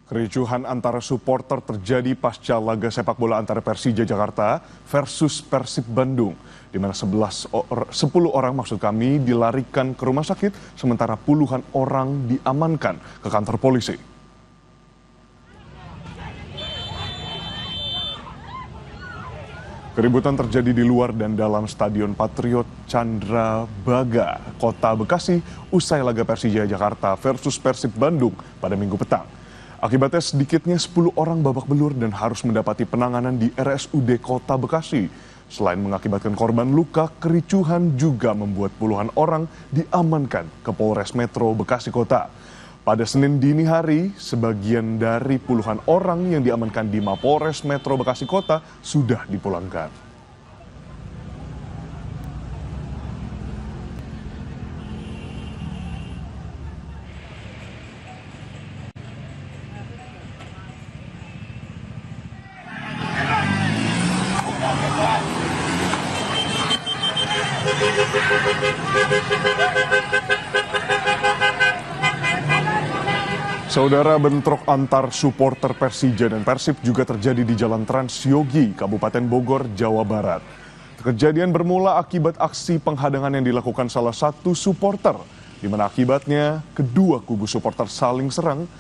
Kericuhan antara supporter terjadi pasca laga sepak bola antara Persija Jakarta versus Persib Bandung, di mana 10 orang dilarikan ke rumah sakit, sementara puluhan orang diamankan ke kantor polisi. Keributan terjadi di luar dan dalam Stadion Patriot Candrabaga, Kota Bekasi, usai laga Persija Jakarta versus Persib Bandung pada Minggu petang. Akibatnya sedikitnya 10 orang babak belur dan harus mendapati penanganan di RSUD Kota Bekasi. Selain mengakibatkan korban luka, kericuhan juga membuat puluhan orang diamankan ke Polres Metro Bekasi Kota. Pada Senin dini hari, sebagian dari puluhan orang yang diamankan di Mapolres Metro Bekasi Kota sudah dipulangkan. Saudara, bentrok antar supporter Persija dan Persib juga terjadi di Jalan Trans Yogi, Kabupaten Bogor, Jawa Barat. Kejadian bermula akibat aksi penghadangan yang dilakukan salah satu supporter, di mana akibatnya kedua kubu supporter saling serang,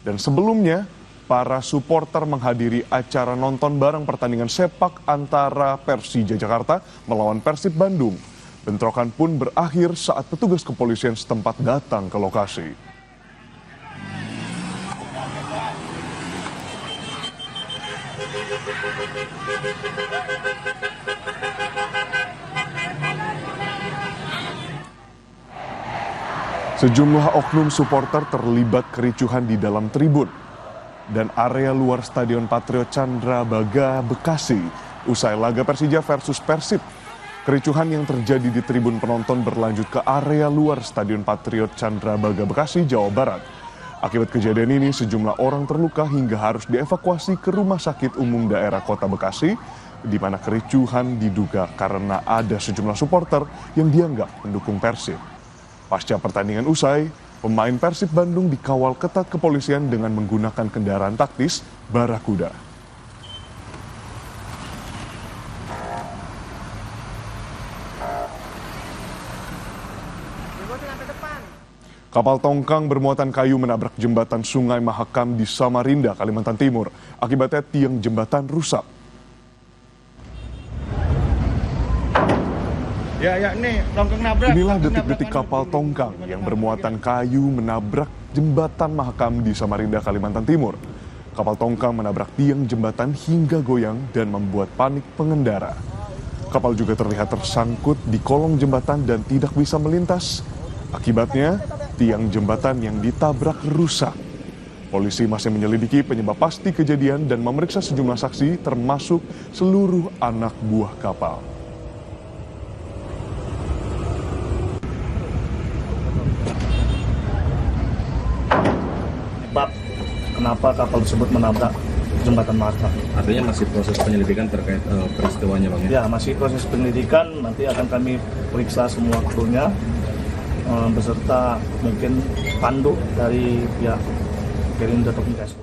dan sebelumnya para supporter menghadiri acara nonton bareng pertandingan sepak antara Persija Jakarta melawan Persib Bandung. Bentrokan pun berakhir saat petugas kepolisian setempat datang ke lokasi. Sejumlah oknum supporter terlibat kericuhan di dalam tribun dan area luar Stadion Patriot Candrabaga, Bekasi, usai laga Persija versus Persib. Kericuhan yang terjadi di tribun penonton berlanjut ke area luar Stadion Patriot Candrabaga, Bekasi, Jawa Barat. Akibat kejadian ini, sejumlah orang terluka hingga harus dievakuasi ke Rumah Sakit Umum Daerah Kota Bekasi, di mana kericuhan diduga karena ada sejumlah supporter yang dianggap mendukung Persib. Pasca pertandingan usai, pemain Persib Bandung dikawal ketat kepolisian dengan menggunakan kendaraan taktis Barakuda. Kapal tongkang bermuatan kayu menabrak jembatan Sungai Mahakam di Samarinda, Kalimantan Timur. Akibatnya tiang jembatan rusak. Inilah detik-detik kapal tongkang yang bermuatan kayu menabrak jembatan Mahakam di Samarinda, Kalimantan Timur. Kapal tongkang menabrak tiang jembatan hingga goyang dan membuat panik pengendara. Kapal juga terlihat tersangkut di kolong jembatan dan tidak bisa melintas. Akibatnya, tiang jembatan yang ditabrak rusak. Polisi masih menyelidiki penyebab pasti kejadian dan memeriksa sejumlah saksi termasuk seluruh anak buah kapal. Penyebab kenapa kapal tersebut menabrak jembatan Mahakam? Artinya masih proses penyelidikan terkait peristiwanya, Bang? Ya, masih proses penyelidikan. Nanti akan kami periksa semua krunya, beserta mungkin pandu dari pihak Perindo Komunikasi.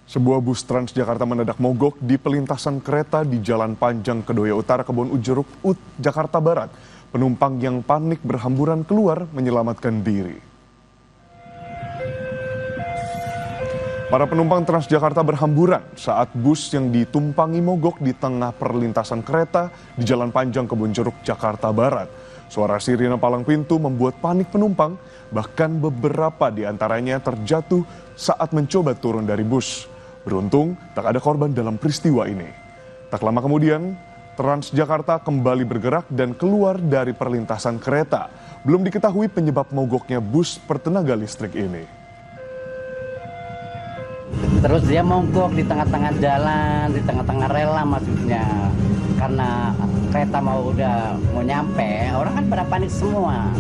Sebuah bus Transjakarta mendadak mogok di pelintasan kereta di Jalan Panjang Kedoya Utara, Kebon Ujeruk, Jakarta Barat. Penumpang yang panik berhamburan keluar menyelamatkan diri. Para penumpang Transjakarta berhamburan saat bus yang ditumpangi mogok di tengah perlintasan kereta di Jalan Panjang Kebon Jeruk, Jakarta Barat. Suara sirine palang pintu membuat panik penumpang, bahkan beberapa di antaranya terjatuh saat mencoba turun dari bus. Beruntung, tak ada korban dalam peristiwa ini. Tak lama kemudian, Transjakarta kembali bergerak dan keluar dari perlintasan kereta. Belum diketahui penyebab mogoknya bus bertenaga listrik ini. Terus dia mogok di tengah-tengah jalan, di tengah-tengah rel maksudnya. Karena kereta udah mau nyampe, orang kan pada panik semua.